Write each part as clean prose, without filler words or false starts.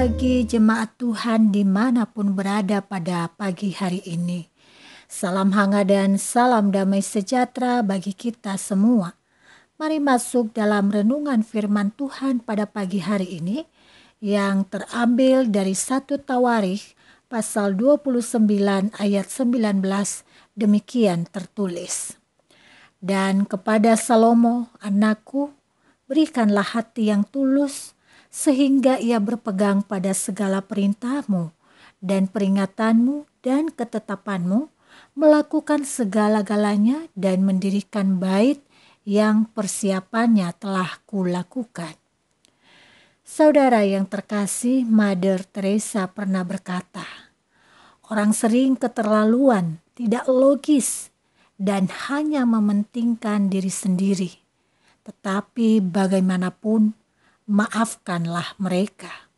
pagi jemaat Tuhan dimanapun berada pada pagi hari ini. Salam hangat dan salam damai sejahtera bagi kita semua. Mari masuk dalam renungan firman Tuhan pada pagi hari ini yang terambil dari 1 Tawarikh pasal 29 ayat 19 demikian tertulis. Dan kepada Salomo anakku berikanlah hati yang tulus sehingga ia berpegang pada segala perintahmu dan peringatanmu dan ketetapanmu, melakukan segala-galanya dan mendirikan bait yang persiapannya telah kulakukan. Saudara yang terkasih, Mother Teresa pernah berkata, orang sering keterlaluan, tidak logis, dan hanya mementingkan diri sendiri. Tetapi bagaimanapun, maafkanlah mereka.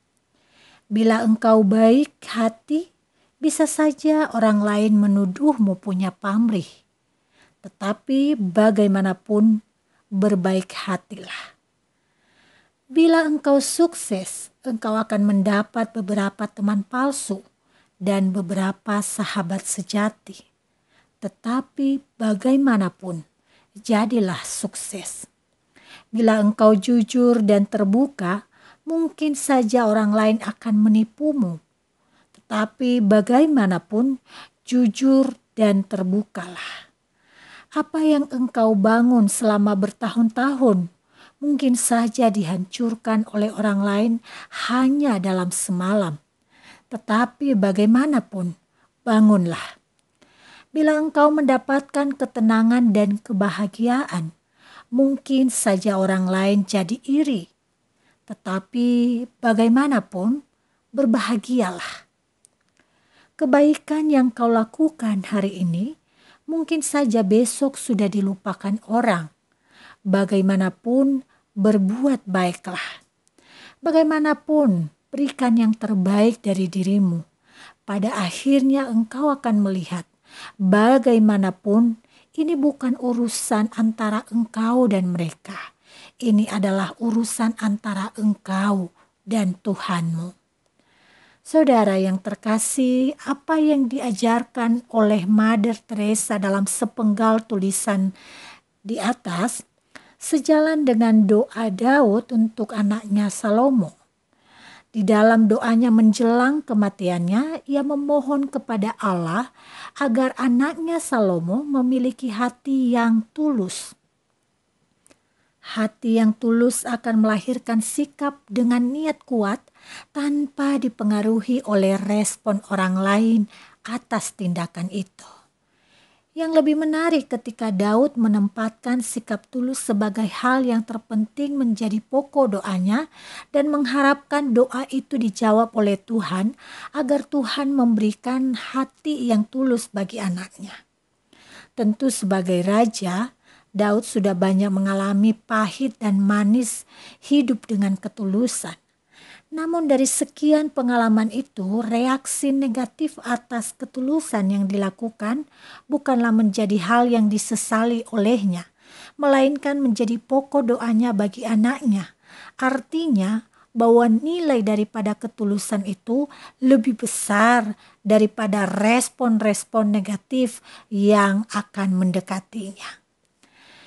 Bila engkau baik hati, bisa saja orang lain menuduhmu punya pamrih. Tetapi bagaimanapun, berbaik hatilah. Bila engkau sukses, engkau akan mendapat beberapa teman palsu dan beberapa sahabat sejati. Tetapi bagaimanapun, jadilah sukses. Bila engkau jujur dan terbuka, mungkin saja orang lain akan menipumu. Tetapi bagaimanapun, jujur dan terbukalah. Apa yang engkau bangun selama bertahun-tahun, mungkin saja dihancurkan oleh orang lain hanya dalam semalam. Tetapi bagaimanapun, bangunlah. Bila engkau mendapatkan ketenangan dan kebahagiaan, mungkin saja orang lain jadi iri. Tetapi bagaimanapun, berbahagialah. Kebaikan yang kau lakukan hari ini, mungkin saja besok sudah dilupakan orang. Bagaimanapun, berbuat baiklah. Bagaimanapun, berikan yang terbaik dari dirimu. Pada akhirnya engkau akan melihat, bagaimanapun, ini bukan urusan antara engkau dan mereka. Ini adalah urusan antara engkau dan Tuhanmu. Saudara yang terkasih, apa yang diajarkan oleh Mother Teresa dalam sepenggal tulisan di atas, sejalan dengan doa Daud untuk anaknya Salomo. Di dalam doanya menjelang kematiannya, ia memohon kepada Allah agar anaknya Salomo memiliki hati yang tulus. Hati yang tulus akan melahirkan sikap dengan niat kuat tanpa dipengaruhi oleh respon orang lain atas tindakan itu. Yang lebih menarik ketika Daud menempatkan sikap tulus sebagai hal yang terpenting menjadi pokok doanya dan mengharapkan doa itu dijawab oleh Tuhan agar Tuhan memberikan hati yang tulus bagi anaknya. Tentu sebagai raja, Daud sudah banyak mengalami pahit dan manis hidup dengan ketulusan. Namun dari sekian pengalaman itu, reaksi negatif atas ketulusan yang dilakukan bukanlah menjadi hal yang disesali olehnya, melainkan menjadi pokok doanya bagi anaknya. Artinya bahwa nilai daripada ketulusan itu lebih besar daripada respon-respon negatif yang akan mendekatinya.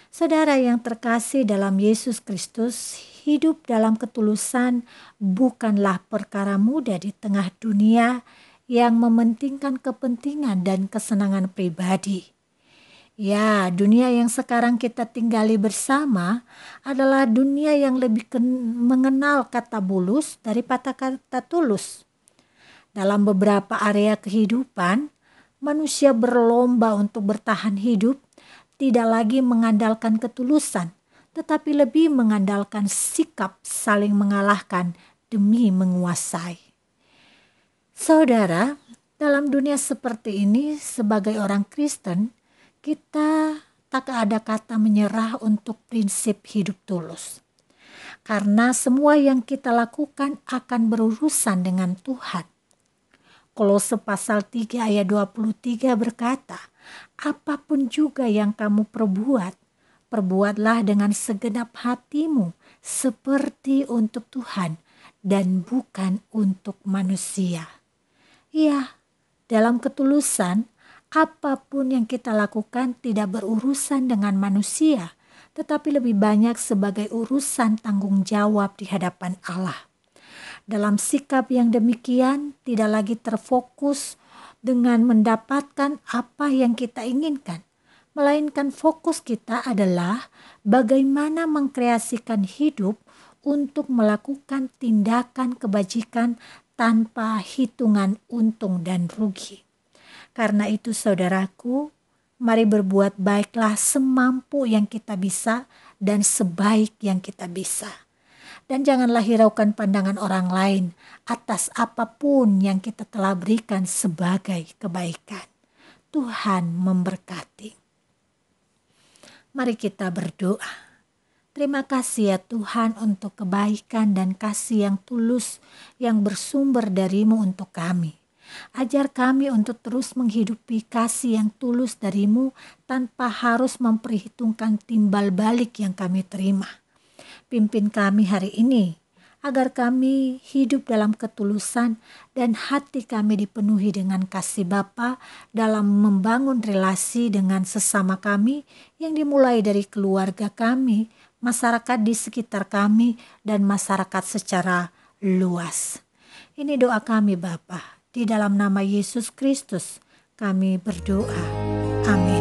Saudara yang terkasih dalam Yesus Kristus, hidup dalam ketulusan bukanlah perkara mudah di tengah dunia yang mementingkan kepentingan dan kesenangan pribadi. Ya, dunia yang sekarang kita tinggali bersama adalah dunia yang lebih mengenal kata bulus daripada kata tulus. Dalam beberapa area kehidupan, manusia berlomba untuk bertahan hidup, tidak lagi mengandalkan ketulusan, tetapi lebih mengandalkan sikap saling mengalahkan demi menguasai. Saudara, dalam dunia seperti ini, sebagai orang Kristen, kita tak ada kata menyerah untuk prinsip hidup tulus. Karena semua yang kita lakukan akan berurusan dengan Tuhan. Kolose pasal 3 ayat 23 berkata, apapun juga yang kamu perbuat, perbuatlah dengan segenap hatimu seperti untuk Tuhan dan bukan untuk manusia. Ya, dalam ketulusan, apapun yang kita lakukan tidak berurusan dengan manusia, tetapi lebih banyak sebagai urusan tanggung jawab di hadapan Allah. Dalam sikap yang demikian, tidak lagi terfokus dengan mendapatkan apa yang kita inginkan, melainkan fokus kita adalah bagaimana mengkreasikan hidup untuk melakukan tindakan kebajikan tanpa hitungan untung dan rugi. Karena itu saudaraku, mari berbuat baiklah semampu yang kita bisa dan sebaik yang kita bisa. Dan janganlah hiraukan pandangan orang lain atas apapun yang kita telah berikan sebagai kebaikan. Tuhan memberkati. Mari kita berdoa. Terima kasih ya Tuhan untuk kebaikan dan kasih yang tulus yang bersumber dari-Mu untuk kami. Ajar kami untuk terus menghidupi kasih yang tulus dari-Mu tanpa harus memperhitungkan timbal balik yang kami terima. Pimpin kami hari ini, agar kami hidup dalam ketulusan dan hati kami dipenuhi dengan kasih Bapa dalam membangun relasi dengan sesama kami yang dimulai dari keluarga kami, masyarakat di sekitar kami, dan masyarakat secara luas. Ini doa kami Bapa, di dalam nama Yesus Kristus kami berdoa. Amin.